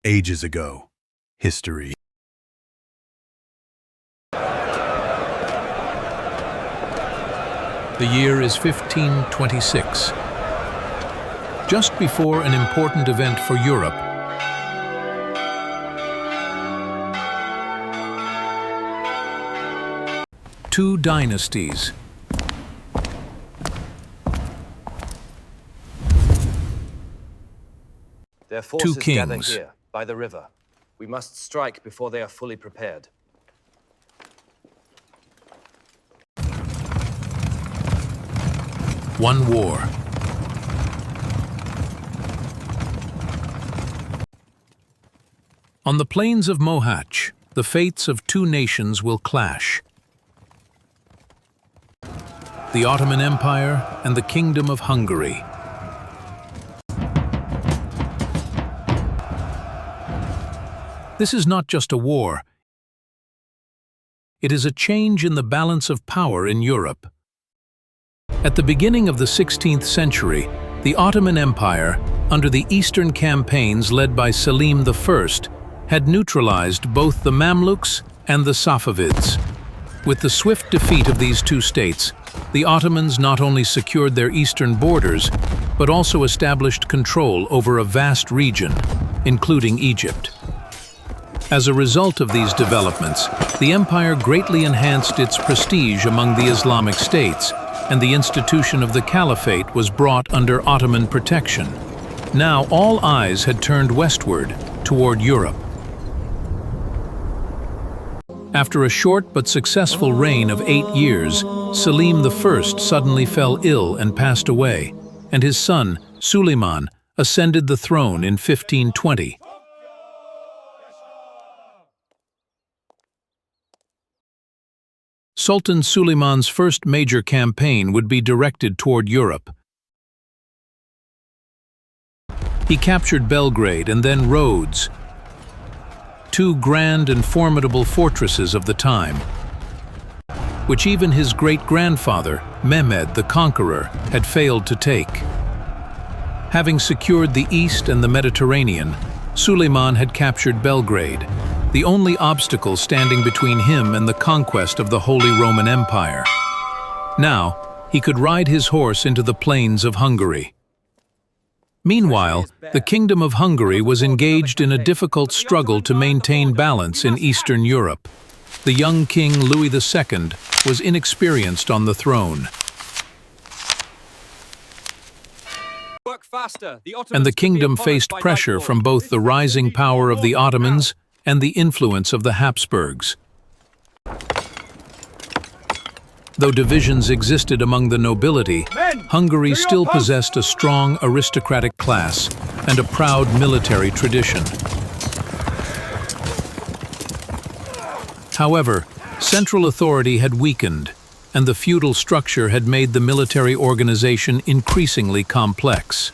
Ages ago. History. The year is 1526. Just before an important event for Europe, two dynasties, Their forces two gather kings. here, by the river. We must strike before they are fully prepared. One war. On the plains of Mohács, the fates of two nations will clash. The Ottoman Empire and the Kingdom of Hungary. This is not just a war. It is a change in the balance of power in Europe. At the beginning of the 16th century, the Ottoman Empire, under the Eastern campaigns led by Selim I, had neutralized both the Mamluks and the Safavids. With the swift defeat of these two states, the Ottomans not only secured their eastern borders, but also established control over a vast region, including Egypt. As a result of these developments, the empire greatly enhanced its prestige among the Islamic states, and the institution of the Caliphate was brought under Ottoman protection. Now all eyes had turned westward, toward Europe. After a short but successful reign of 8 years, Selim I suddenly fell ill and passed away, and his son, Suleiman, ascended the throne in 1520. Sultan Suleiman's first major campaign would be directed toward Europe. He captured Belgrade and then Rhodes, two grand and formidable fortresses of the time, which even his great-grandfather, Mehmed the Conqueror, had failed to take. Having secured the East and the Mediterranean, Suleiman had captured Belgrade, the only obstacle standing between him and the conquest of the Holy Roman Empire. Now, he could ride his horse into the plains of Hungary. Meanwhile, the Kingdom of Hungary was engaged in a difficult struggle to maintain balance in Eastern Europe. The young King Louis II was inexperienced on the throne, and the kingdom faced pressure from both the rising power of the Ottomans and the influence of the Habsburgs. Though divisions existed among the nobility, Hungary still possessed a strong aristocratic class and a proud military tradition. However, central authority had weakened, and the feudal structure had made the military organization increasingly complex.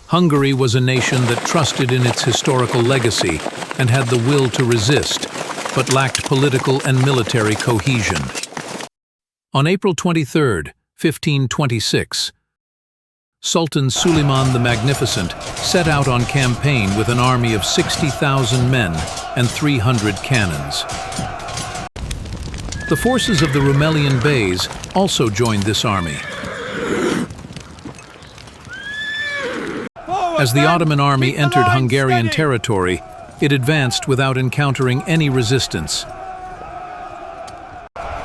Hungary was a nation that trusted in its historical legacy and had the will to resist, but lacked political and military cohesion. On April 23, 1526, Sultan Suleiman the Magnificent set out on campaign with an army of 60,000 men and 300 cannons. The forces of the Rumelian Beys also joined this army. As the Ottoman army entered Hungarian territory, it advanced without encountering any resistance.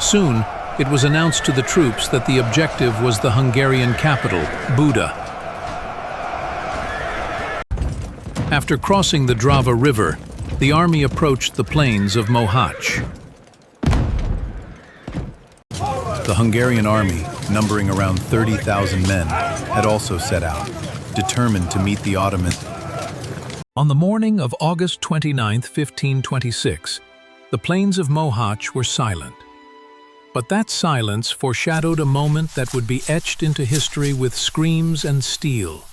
Soon, it was announced to the troops that the objective was the Hungarian capital, Buda. After crossing the Drava River, the army approached the plains of Mohács. The Hungarian army, numbering around 30,000 men, had also set out, determined to meet the Ottomans. On the morning of August 29, 1526, the plains of Mohács were silent. But that silence foreshadowed a moment that would be etched into history with screams and steel.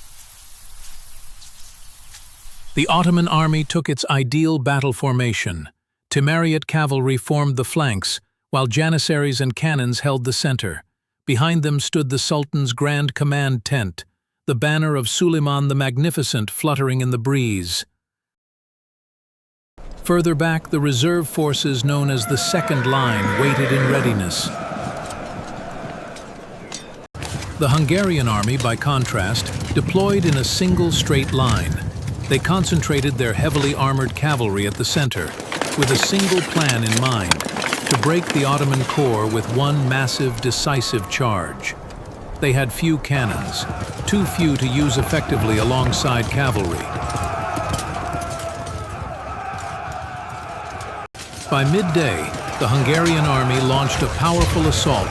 The Ottoman army took its ideal battle formation. Timarete cavalry formed the flanks, while janissaries and cannons held the center. Behind them stood the Sultan's grand command tent, the banner of Suleiman the Magnificent fluttering in the breeze. Further back, the reserve forces known as the Second Line waited in readiness. The Hungarian army, by contrast, deployed in a single straight line. They concentrated their heavily armored cavalry at the center, with a single plan in mind: to break the Ottoman core with one massive, decisive charge. They had few cannons, too few to use effectively alongside cavalry. By midday, the Hungarian army launched a powerful assault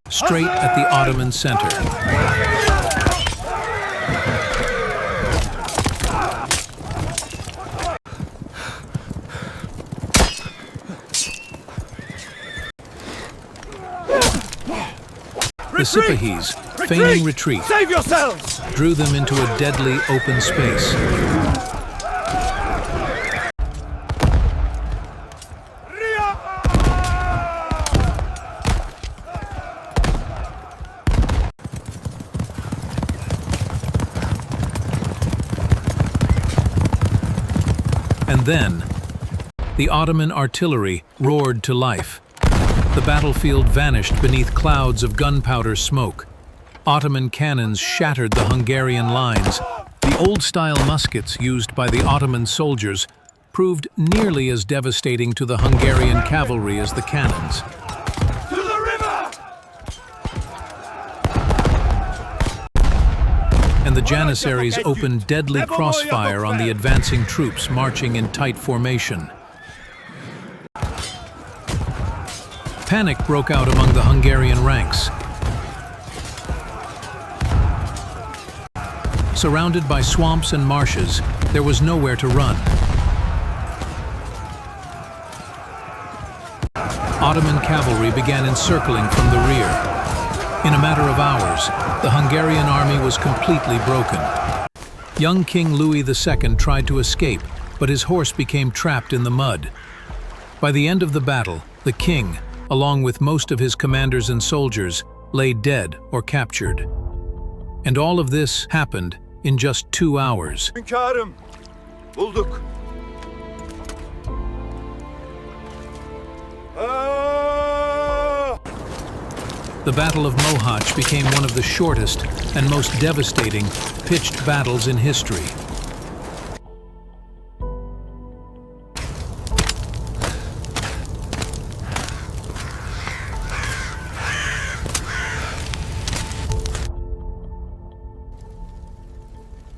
straight at the Ottoman center. The Sipahis, feigning retreat, Save yourselves! drew them into a deadly open space. And then, the Ottoman artillery roared to life. The battlefield vanished beneath clouds of gunpowder smoke. Ottoman cannons shattered the Hungarian lines. The old-style muskets used by the Ottoman soldiers proved nearly as devastating to the Hungarian cavalry as the cannons. To the river! And the Janissaries opened deadly crossfire on the advancing troops marching in tight formation. Panic broke out among the Hungarian ranks. Surrounded by swamps and marshes, there was nowhere to run. Ottoman cavalry began encircling from the rear. In a matter of hours, the Hungarian army was completely broken. Young King Louis II tried to escape, but his horse became trapped in the mud. By the end of the battle, the king, along with most of his commanders and soldiers, lay dead or captured. And all of this happened in just 2 hours. Hünkârım, bulduk. The Battle of Mohács became one of the shortest and most devastating pitched battles in history.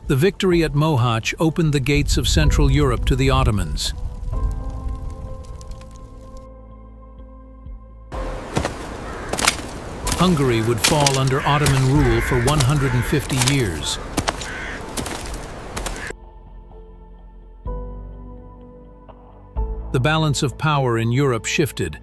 The victory at Mohács opened the gates of Central Europe to the Ottomans. Hungary would fall under Ottoman rule for 150 years. The balance of power in Europe shifted.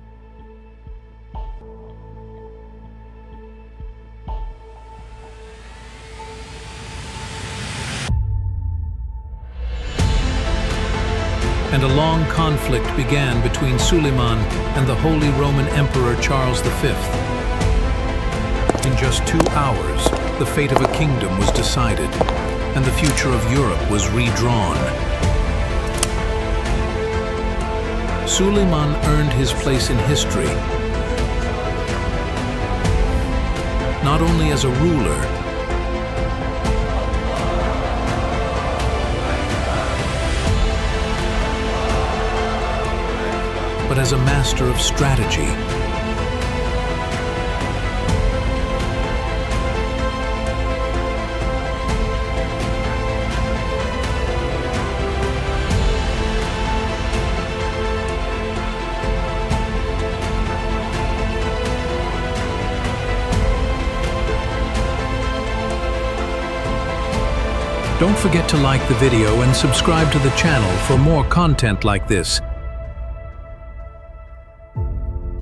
And a long conflict began between Suleiman and the Holy Roman Emperor Charles V. In just 2 hours, the fate of a kingdom was decided, and the future of Europe was redrawn. Suleiman earned his place in history, not only as a ruler, but as a master of strategy. Don't forget to like the video and subscribe to the channel for more content like this.